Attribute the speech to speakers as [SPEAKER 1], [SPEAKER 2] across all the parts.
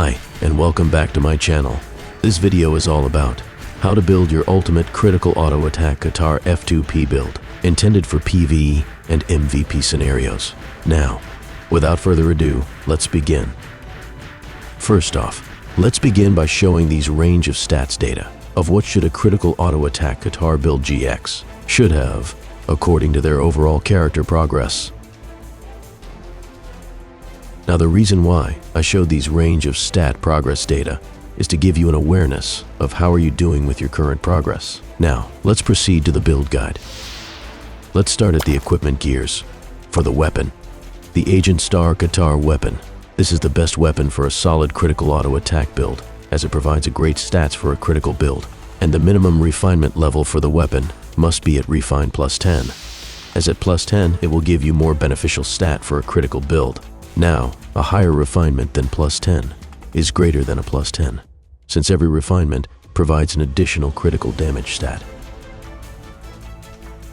[SPEAKER 1] Hi, and welcome back to my channel. This video is all about how to build your ultimate critical auto attack Qatar F2P build, intended for PVE and MVP scenarios. Now, without further ado, let's begin. First off, let's begin by showing these range of stats data of what should a critical auto attack Qatar build GX should have, according to their overall character progress. Now, the reason why I showed these range of stat progress data is to give you an awareness of how are you doing with your current progress. Now, let's proceed to the build guide. Let's start at the equipment gears. For the weapon, the Agent Star Qatar weapon. This is the best weapon for a solid critical auto attack build, as it provides a great stats for a critical build, and the minimum refinement level for the weapon must be at Refine plus 10, as at plus 10 it will give you more beneficial stat for a critical build. Now, a higher refinement than plus 10 is greater than a plus 10, since every refinement provides an additional critical damage stat.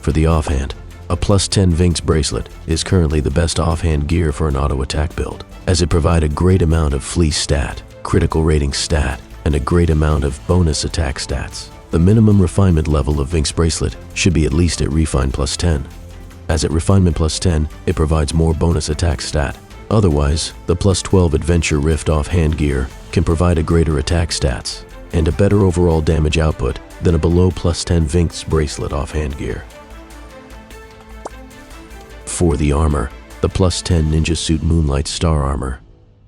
[SPEAKER 1] For the offhand, a plus 10 Vinx bracelet is currently the best offhand gear for an auto attack build, as it provides a great amount of fleece stat, critical rating stat, and a great amount of bonus attack stats. The minimum refinement level of Vinx bracelet should be at least at Refine plus 10, as at Refinement plus 10, it provides more bonus attack stat. Otherwise, the plus 12 Adventure Rift offhand gear can provide a greater attack stats and a better overall damage output than a below plus 10 Vinx bracelet offhand gear. For the armor, the plus 10 Ninja Suit Moonlight Star armor.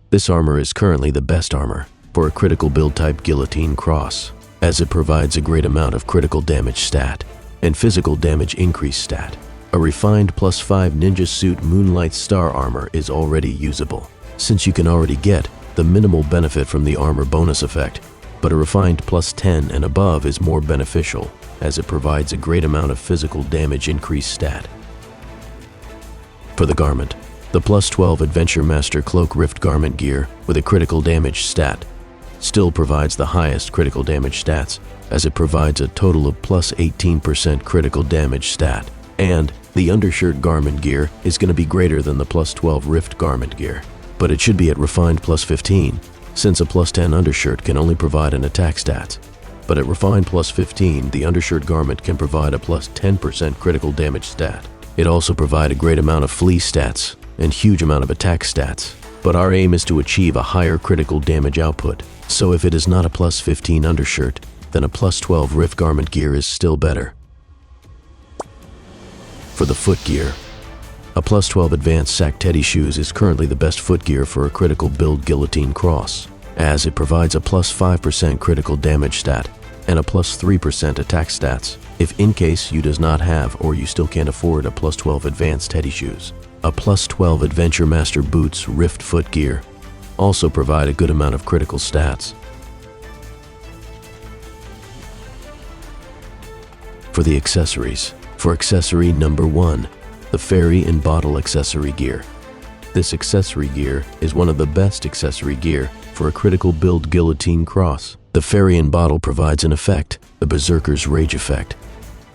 [SPEAKER 1] This armor is currently the best armor for a critical build type Guillotine Cross, as it provides a great amount of critical damage stat and physical damage increase stat. A refined plus 5 Ninja Suit Moonlight Star armor is already usable, since you can already get the minimal benefit from the armor bonus effect, but a refined plus 10 and above is more beneficial, as it provides a great amount of physical damage increase stat. For the garment, the plus 12 Adventure Master Cloak Rift garment gear with a critical damage stat still provides the highest critical damage stats, as it provides a total of plus 18% critical damage stat, and the undershirt garment gear is going to be greater than the plus 12 Rift garment gear, but it should be at Refined plus 15, since a plus 10 undershirt can only provide an attack stats, but at Refined plus 15, the undershirt garment can provide a plus 10% critical damage stat. It also provides a great amount of fleece stats and huge amount of attack stats, but our aim is to achieve a higher critical damage output, so if it is not a plus 15 undershirt, then a plus 12 Rift garment gear is still better. For the foot gear, a plus 12 Advanced Sack Teddy Shoes is currently the best foot gear for a critical build Guillotine Cross, as it provides a plus 5% critical damage stat and a plus 3% attack stats if in case you does not have or you still can't afford a plus 12 Advanced Teddy Shoes. A plus 12 Adventure Master Boots Rift foot gear also provide a good amount of critical stats. For the accessories, for accessory number 1, the Fairy and Bottle accessory gear. This accessory gear is one of the best accessory gear for a critical build Guillotine Cross. The Fairy and Bottle provides an effect, the Berserker's Rage effect.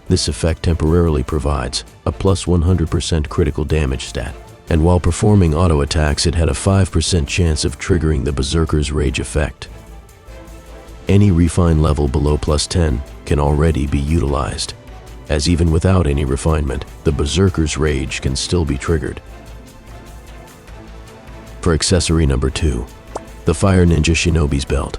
[SPEAKER 1] This effect temporarily provides a plus 100% critical damage stat, and while performing auto attacks it had a 5% chance of triggering the Berserker's Rage effect. Any refine level below plus 10 can already be utilized, as even without any refinement, the Berserker's Rage can still be triggered. For accessory number 2, the Fire Ninja Shinobi's Belt.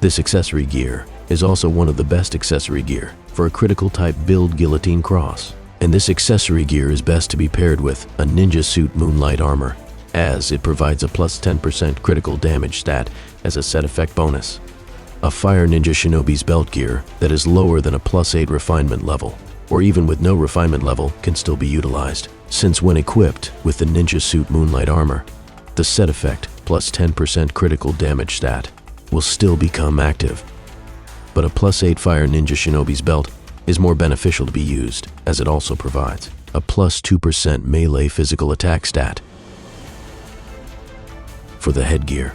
[SPEAKER 1] This accessory gear is also one of the best accessory gear for a critical type build Guillotine Cross, and this accessory gear is best to be paired with a Ninja Suit Moonlight armor, as it provides a plus 10% critical damage stat as a set effect bonus. A Fire Ninja Shinobi's Belt gear that is lower than a plus 8 refinement level, or even with no refinement level, can still be utilized, since when equipped with the Ninja Suit Moonlight armor, the set effect plus 10% critical damage stat will still become active. But a plus 8 Fire Ninja Shinobi's Belt is more beneficial to be used, as it also provides a plus 2% melee physical attack stat. For the headgear,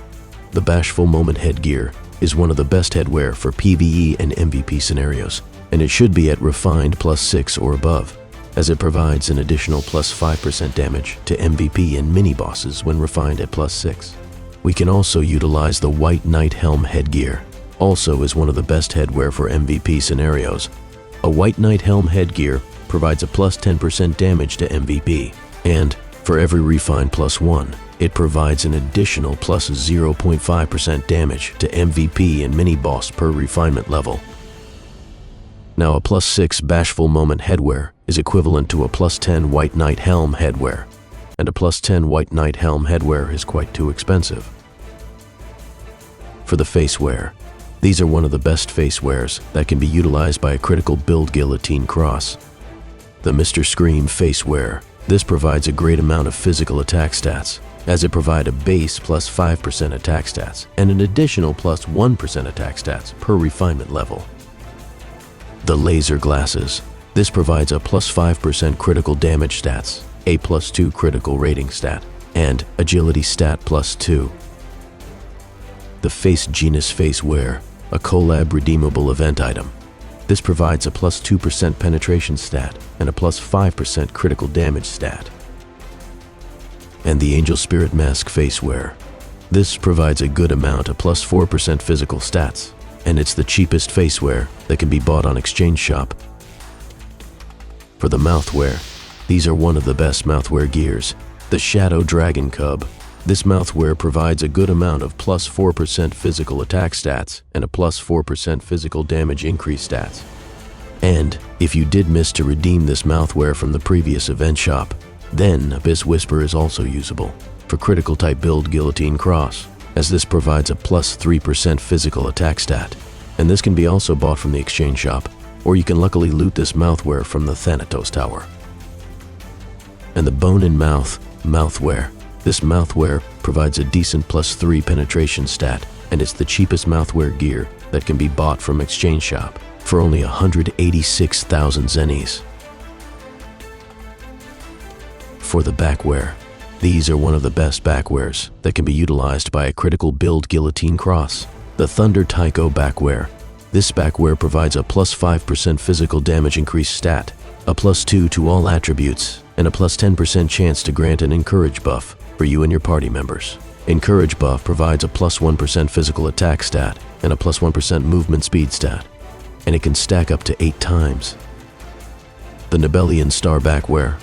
[SPEAKER 1] the Bashful Moment headgear is one of the best headwear for PvE and MVP scenarios, and it should be at Refined plus 6 or above, as it provides an additional plus 5% damage to MVP and mini-bosses when refined at plus 6. We can also utilize the White Knight Helm headgear. Also is one of the best headwear for MVP scenarios. A White Knight Helm headgear provides a plus 10% damage to MVP, and for every refine +1, it provides an additional plus 0.5% damage to MVP and mini-boss per refinement level. Now a plus 6 Bashful Moment headwear is equivalent to a plus 10 White Knight Helm headwear, and a plus 10 White Knight Helm headwear is quite too expensive. For the face wear, these are one of the best face wears that can be utilized by a critical build guillotine cross. The Mr. Scream face wear. This provides a great amount of physical attack stats, as it provides a base plus 5% attack stats and an additional plus 1% attack stats per refinement level. The Laser Glasses. This provides a plus 5% critical damage stats, a plus 2 critical rating stat, and agility stat plus 2. The Face Genus Face Wear, a collab redeemable event item. This provides a plus 2% penetration stat and a plus 5% critical damage stat. And the Angel Spirit Mask Face Wear. This provides a good amount of plus 4% physical stats, and it's the cheapest face wear that can be bought on Exchange Shop. For the mouthwear, these are one of the best mouthwear gears. The Shadow Dragon Cub. This mouthwear provides a good amount of plus 4% physical attack stats and a plus 4% physical damage increase stats. And if you did miss to redeem this mouthwear from the previous event shop, then Abyss Whisper is also usable for critical type build guillotine cross, as this provides a plus 3% physical attack stat. And this can be also bought from the Exchange Shop, or you can luckily loot this mouthwear from the Thanatos Tower. And the Bone in Mouth mouthwear. This mouthwear provides a decent plus 3 penetration stat, and it's the cheapest mouthwear gear that can be bought from Exchange Shop for only 186,000 zennies. For the backwear, these are one of the best backwears that can be utilized by a critical build guillotine cross. The Thunder Tycho backwear. This backwear provides a plus 5% physical damage increase stat, a plus 2 to all attributes, and a plus 10% chance to grant an Encourage buff for you and your party members. Encourage buff provides a plus 1% physical attack stat and a plus 1% movement speed stat, and it can stack up to 8 times. The Nibelian Star backwear.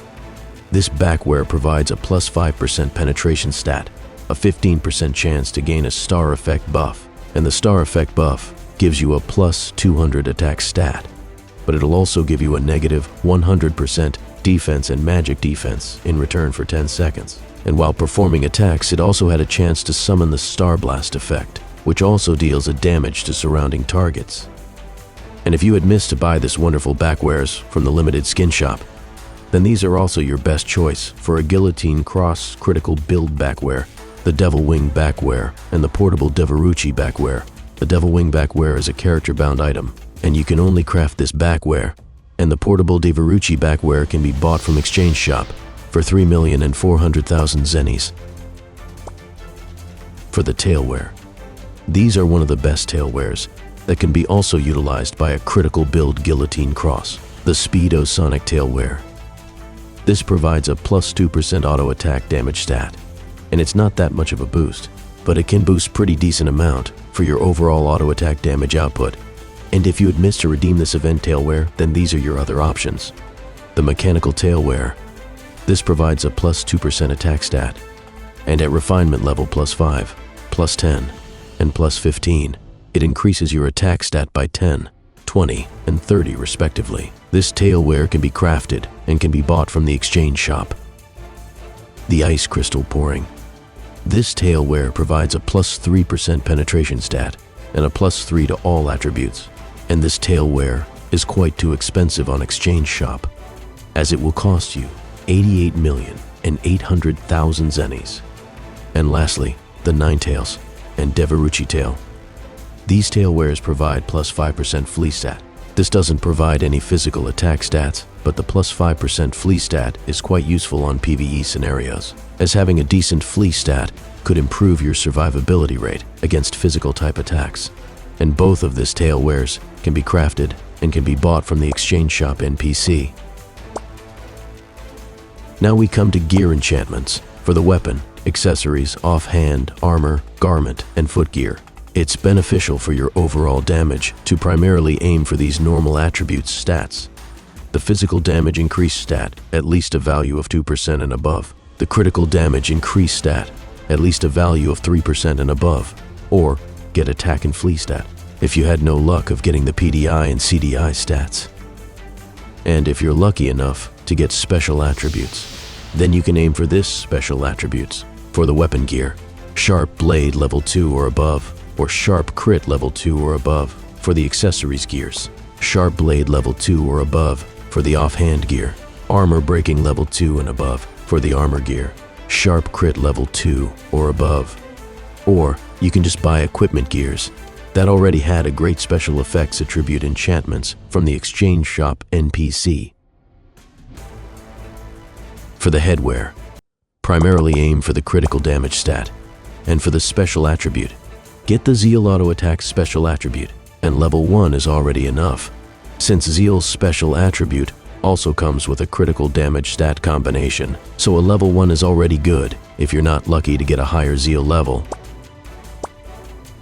[SPEAKER 1] This backwear provides a plus 5% penetration stat, a 15% chance to gain a star effect buff, and the star effect buff gives you a plus 200 attack stat, but it'll also give you a negative 100% defense and magic defense in return for 10 seconds. And while performing attacks, it also had a chance to summon the Star Blast effect, which also deals a damage to surrounding targets. And if you had missed to buy this wonderful backwears from the limited skin shop, then these are also your best choice for a guillotine cross critical build backwear, the Devil Wing backwear, and the portable Devarucci backwear. The Devil Wing backwear is a character-bound item, and you can only craft this backwear, and the portable Devarucci backwear can be bought from Exchange Shop for 3,400,000 zennies. For the tailwear, these are one of the best tailwears that can be also utilized by a critical build guillotine cross, the Speedo Sonic tailwear. This provides a plus 2% auto attack damage stat, and it's not that much of a boost, but it can boost pretty decent amount for your overall auto attack damage output. And if you had missed to redeem this event tailwear, then these are your other options. The Mechanical tailwear. This provides a plus 2% attack stat, and at refinement level plus 5, plus 10, and plus 15, it increases your attack stat by 10, 20, and 30 respectively. This tailwear can be crafted and can be bought from the Exchange Shop. The Ice Crystal Pouring. This tailwear provides a plus 3% penetration stat and a plus 3 to all attributes, and this tailwear is quite too expensive on Exchange Shop, as it will cost you 88,800,000 zennies. And lastly, the Ninetales and Devarucci tail. These tailwears provide plus 5% flea stat. This doesn't provide any physical attack stats, but the plus 5% flea stat is quite useful on PVE scenarios, as having a decent flea stat could improve your survivability rate against physical type attacks. And both of this tailwears can be crafted and can be bought from the Exchange Shop NPC. Now we come to gear enchantments. For the weapon, accessories, offhand, armor, garment, and footgear. It's beneficial for your overall damage to primarily aim for these normal attributes stats. The physical damage increase stat, at least a value of 2% and above. The critical damage increase stat, at least a value of 3% and above. Or get attack and flee stat, if you had no luck of getting the PDI and CDI stats. And if you're lucky enough to get special attributes, then you can aim for this special attributes. For the weapon gear, sharp blade level 2 or above, or sharp crit level 2 or above. For the accessories gears, sharp blade level 2 or above. For the offhand gear, armor breaking level 2 and above. For the armor gear, sharp crit level 2 or above. Or you can just buy equipment gears that already had a great special effects attribute enchantments from the exchange shop NPC. For the headwear, primarily aim for the critical damage stat, and for the special attribute, get the Zeal auto attack special attribute, and level 1 is already enough, since Zeal's special attribute also comes with a critical damage stat combination, so a level 1 is already good if you're not lucky to get a higher Zeal level.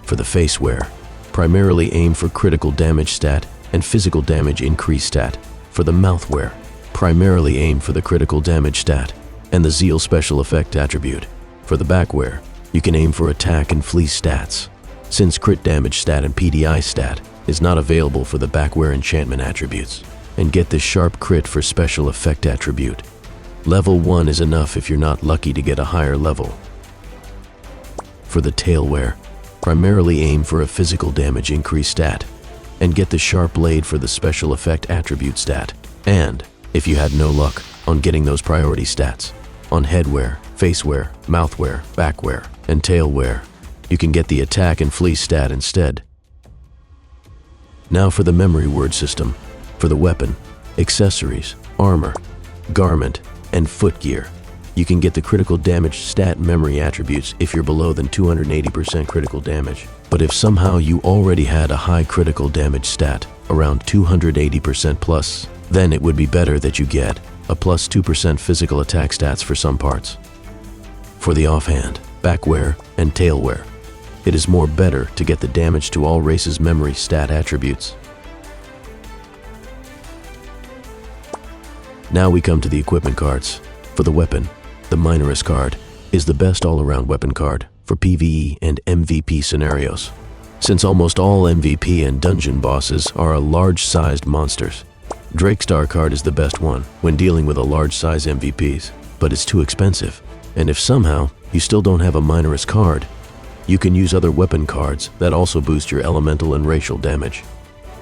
[SPEAKER 1] For the facewear, primarily aim for critical damage stat and physical damage increase stat. For the mouthwear, primarily aim for the critical damage stat and the Zeal special effect attribute. For the backwear, you can aim for attack and flee stats, since crit damage stat and PDI stat is not available for the backwear enchantment attributes, and get this sharp crit for special effect attribute. Level 1 is enough if you're not lucky to get a higher level. For the tailwear, primarily aim for a physical damage increase stat, and get the sharp blade for the special effect attribute stat. And if you had no luck on getting those priority stats, on headwear, facewear, mouthwear, backwear, and tailwear, you can get the attack and flee stat instead. Now for the memory word system. For the weapon, accessories, armor, garment, and footgear, you can get the critical damage stat memory attributes if you're below than 280% critical damage. But if somehow you already had a high critical damage stat, around 280% plus, then it would be better that you get a plus 2% physical attack stats for some parts. For the offhand, backwear, and tailwear, it is more better to get the damage to all races memory stat attributes. Now we come to the equipment cards. For the weapon, the Minorous card is the best all-around weapon card for PVE and MVP scenarios, since almost all MVP and dungeon bosses are large-sized monsters. Drakestar card is the best one when dealing with a large-size MVPs, but it's too expensive. And if somehow you still don't have a Minorous card, you can use other weapon cards that also boost your elemental and racial damage.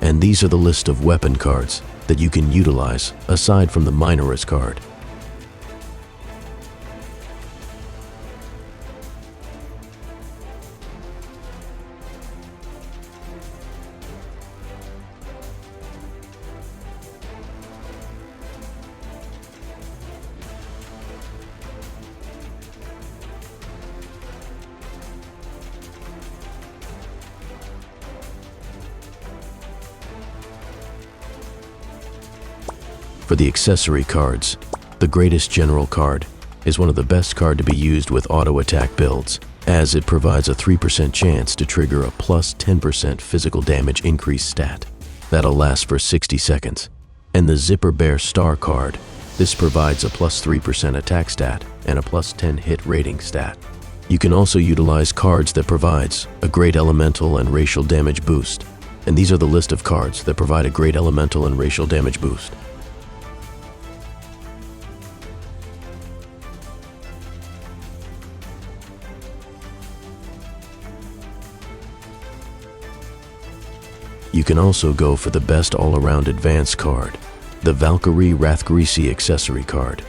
[SPEAKER 1] And these are the list of weapon cards that you can utilize aside from the Minorous card. For the accessory cards, the Greatest General card is one of the best cards to be used with auto attack builds, as it provides a 3% chance to trigger a plus 10% physical damage increase stat that'll last for 60 seconds. And the Zipper Bear Star card, this provides a plus 3% attack stat and a plus 10 hit rating stat. You can also utilize cards that provides a great elemental and racial damage boost, and these are the list of cards that provide a great elemental and racial damage boost. You can also go for the best all-around advanced card, the Valkyrie Rathgrisi accessory card.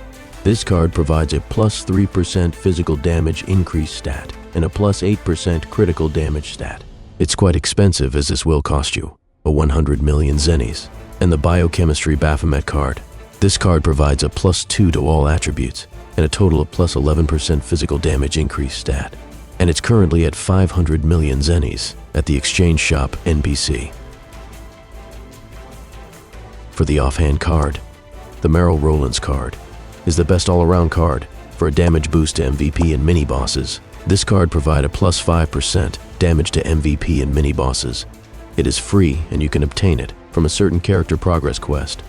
[SPEAKER 1] This card provides a plus 3% physical damage increase stat and a plus 8% critical damage stat. It's quite expensive as this will cost you a 100 million zennies. And the Biochemistry Baphomet card. This card provides a plus 2 to all attributes and a total of plus 11% physical damage increase stat. And it's currently at 500 million zennies at the exchange shop NPC. For the offhand card, the Meryl Rollins card is the best all-around card for For a damage boost to MVP and mini-bosses, this card provides a plus 5% damage to MVP and mini-bosses. It is free and you can obtain it from a certain character progress quest.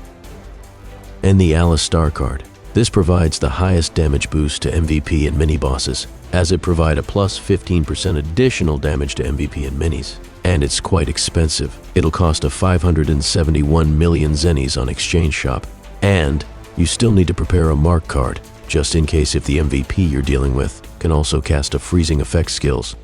[SPEAKER 1] And the Alice Star card. This provides the highest damage boost to MVP and mini-bosses, as it provides a plus 15% additional damage to MVP and minis. And it's quite expensive. It'll cost a 571 million zennies on Exchange Shop. And you still need to prepare a mark card, just in case if the MVP you're dealing with can also cast a freezing effect skills.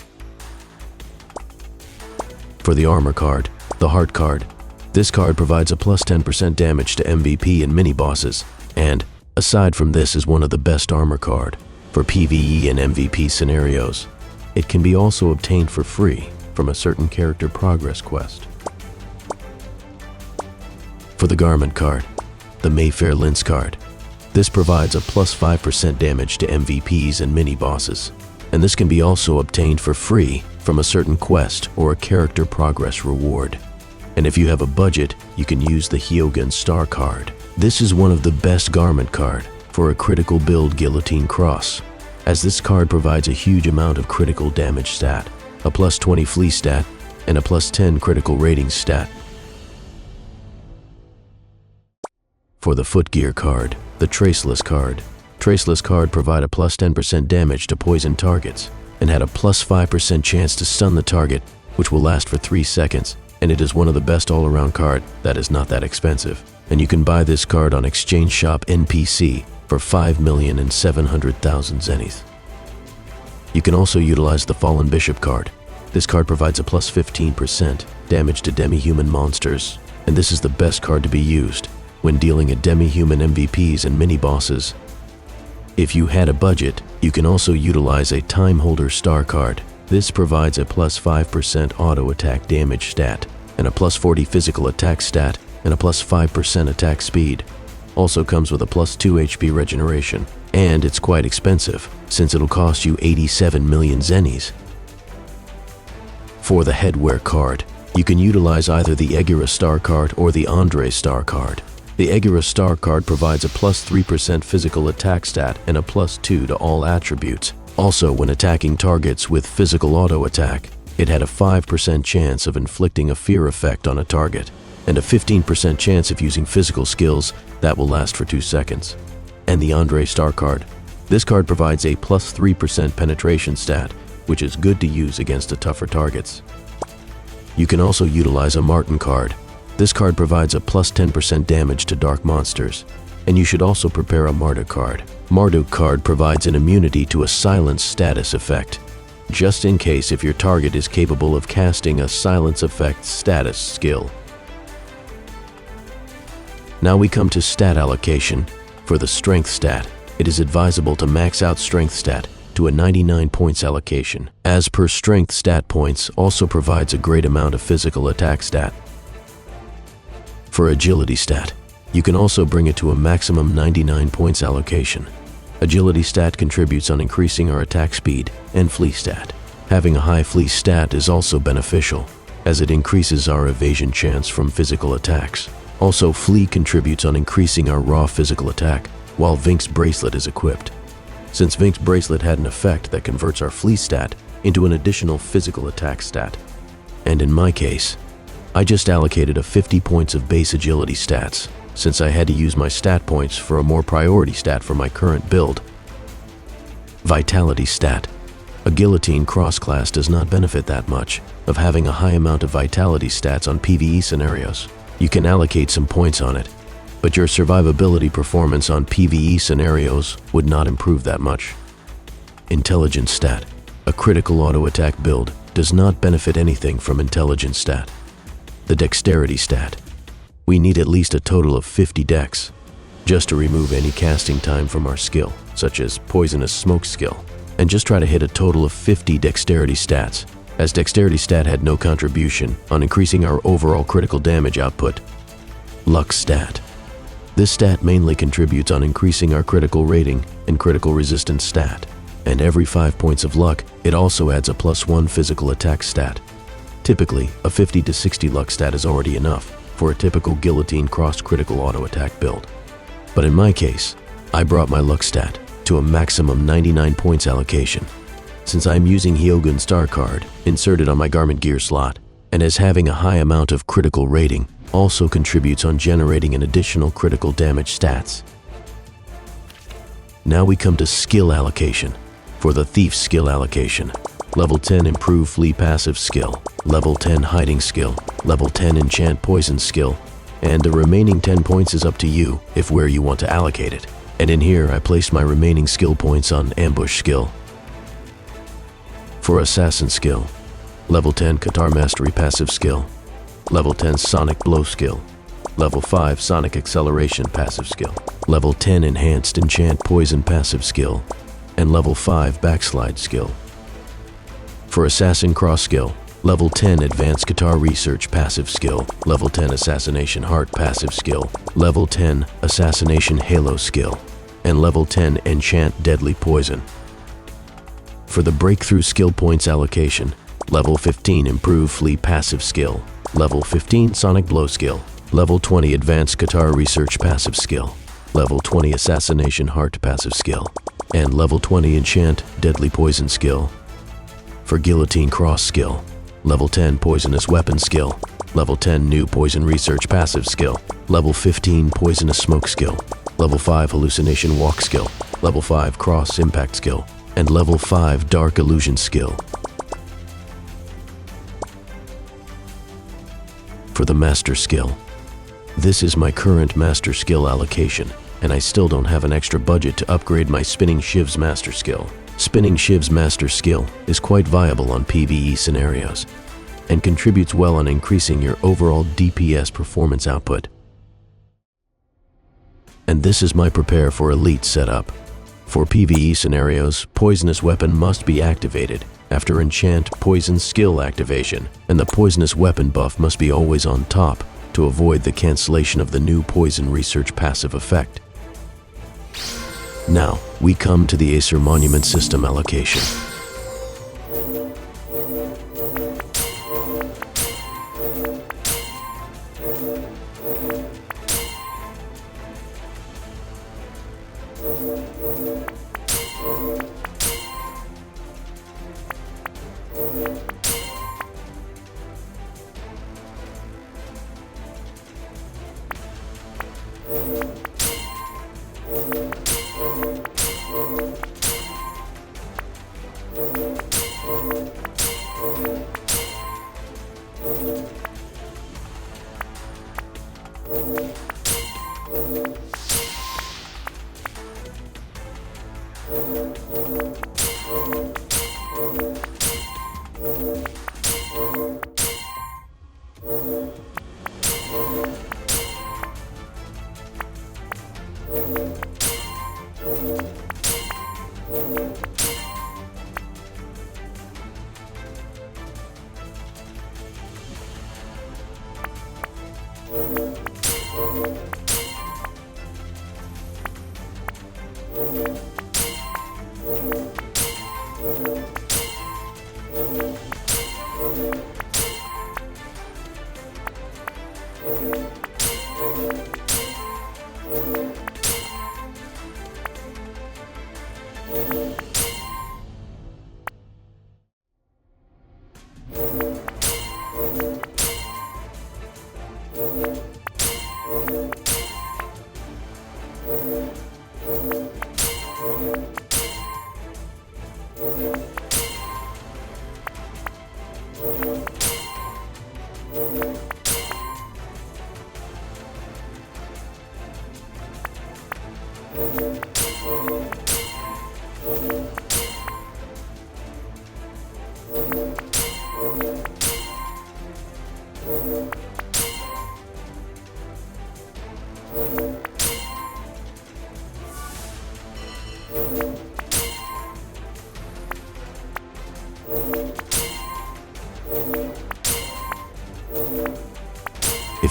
[SPEAKER 1] For the armor card, the Heart card. This card provides a plus 10% damage to MVP and mini-bosses, and aside from this is one of the best armor card for PVE and MVP scenarios. It can be also obtained for free from a certain character progress quest. For the Garment card, the Mayfair Lince card. This provides a plus 5% damage to MVPs and mini-bosses, and this can be also obtained for free from a certain quest or a character progress reward. And if you have a budget, you can use the Hyogen Star card. This is one of the best Garment card for a critical build Guillotine Cross, as this card provides a huge amount of critical damage stat, a plus 20 fleece stat, and a plus 10 critical rating stat. For the Footgear card, the Traceless card. Traceless card provide a plus 10% damage to poison targets, and had a plus 5% chance to stun the target, which will last for 3 seconds, and it is one of the best all-around card that is not that expensive. And you can buy this card on Exchange Shop NPC for 5,700,000 zennies. You can also utilize the Fallen Bishop card. This card provides a plus 15% damage to demi-human monsters, and this is the best card to be used when dealing a demi-human MVPs and mini-bosses. If you had a budget, you can also utilize a Time Holder Star card. This provides a plus 5% auto attack damage stat, and a plus 40 physical attack stat, and a plus 5% attack speed. Also comes with a plus 2 HP regeneration, and it's quite expensive, since it'll cost you 87 million zennies. For the Headwear card, you can utilize either the Aegura Star card or the Andre Star card. The Aegura Star card provides a plus 3% physical attack stat and a plus 2 to all attributes. Also, when attacking targets with physical auto attack, it had a 5% chance of inflicting a fear effect on a target, and a 15% chance of using physical skills that will last for 2 seconds. And the Andre Star card. This card provides a plus 3% penetration stat, which is good to use against the tougher targets. You can also utilize a Martin card. This card provides a plus 10% damage to dark monsters, and you should also prepare a Marduk card. Marduk card provides an immunity to a silence status effect, just in case if your target is capable of casting a silence effect status skill. Now we come to stat allocation. For the strength stat, it is advisable to max out strength stat to a 99 points allocation, as per strength stat points also provides a great amount of physical attack stat. For agility stat, you can also bring it to a maximum 99 points allocation. Agility stat contributes on increasing our attack speed and flee stat. Having a high flee stat is also beneficial, as it increases our evasion chance from physical attacks. Also, flee contributes on increasing our raw physical attack, while Vink's Bracelet is equipped. Since Vink's Bracelet had an effect that converts our flee stat into an additional physical attack stat. And in my case, I just allocated a 50 points of base agility stats, since I had to use my stat points for a more priority stat for my current build. Vitality stat. A Guillotine Cross class does not benefit that much of having a high amount of vitality stats on PvE scenarios. You can allocate some points on it, but your survivability performance on PvE scenarios would not improve that much. Intelligence stat. A critical auto attack build does not benefit anything from intelligence stat. The dexterity stat. We need at least a total of 50 dex, just to remove any casting time from our skill, such as Poisonous Smoke skill, and just try to hit a total of 50 dexterity stats, as dexterity stat had no contribution on increasing our overall critical damage output. Luck stat. This stat mainly contributes on increasing our critical rating and critical resistance stat, and every 5 points of luck, it also adds a +1 physical attack stat. Typically, a 50 to 60 luck stat is already enough for a typical Guillotine Cross critical auto attack build. But in my case, I brought my luck stat to to a maximum 99 points allocation. Since I'm using Hyogun Star card inserted on my garment gear slot, and as having a high amount of critical rating also contributes on generating an additional critical damage stats. Now we come to skill allocation. For the Thief skill allocation, level 10 Improve Flee passive skill, level 10 Hiding skill, level 10 Enchant Poison skill, and the remaining 10 points is up to you if where you want to allocate it. And in here I placed my remaining skill points on Ambush skill. For Assassin skill, level 10 Qatar Mastery passive skill, level 10 Sonic Blow skill, level 5 Sonic Acceleration passive skill, level 10 Enhanced Enchant Poison passive skill, and level 5 Backslide skill. For Assassin Cross skill, level 10 Advanced Guitar Research passive skill, level 10 Assassination Heart passive skill, level 10 Assassination Halo skill, and level 10 Enchant Deadly Poison. For the Breakthrough skill points allocation, level 15 Improve Flee passive skill, level 15 Sonic Blow skill, level 20 Advanced Guitar Research passive skill, level 20 Assassination Heart passive skill, and level 20 Enchant Deadly Poison skill. For Guillotine Cross skill, level 10 Poisonous Weapon skill, level 10 New Poison Research passive skill, level 15 Poisonous Smoke skill, level 5 Hallucination Walk skill, level 5 Cross Impact skill, and level 5 Dark Illusion skill. For the Master skill, this is my current Master skill allocation, and I still don't have an extra budget to upgrade my Spinning Shiv's Master skill. Spinning Shiv's Master skill is quite viable on PVE scenarios, and contributes well on increasing your overall DPS performance output. And this is my Prepare for Elite setup. For PVE scenarios, Poisonous Weapon must be activated after Enchant Poison skill activation, and the Poisonous Weapon buff must be always on top to avoid the cancellation of the new Poison Research passive effect. Now, we come to the Acer Monument System allocation.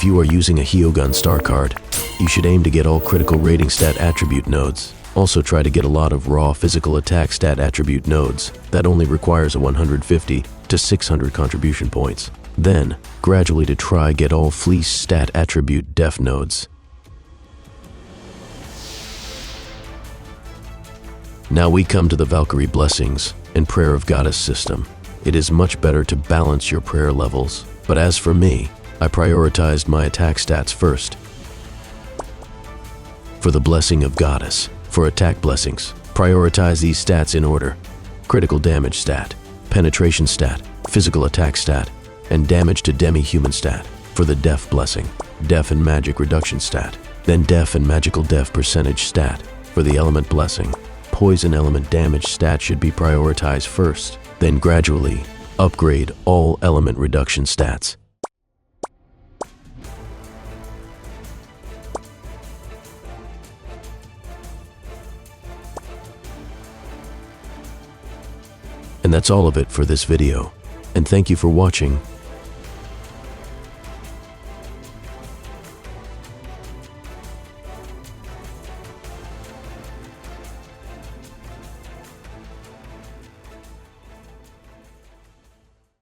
[SPEAKER 1] If you are using a Hyogun Star card, you should aim to get all critical rating stat attribute nodes. Also try to get a lot of raw physical attack stat attribute nodes that only requires a 150 to 600 contribution points. Then, gradually to try get all fleece stat attribute def nodes. Now we come to the Valkyrie Blessings and Prayer of Goddess system. It is much better to balance your prayer levels, but as for me, I prioritized my attack stats first. For the Blessing of Goddess, for attack blessings, prioritize these stats in order: critical damage stat, penetration stat, physical attack stat, and damage to demi-human stat. For the Def Blessing, Def and Magic Reduction stat, then Def and Magical Def percentage stat. For the Element Blessing, Poison Element damage stat should be prioritized first, then gradually upgrade all element reduction stats. And that's all of it for this video. And thank you for watching.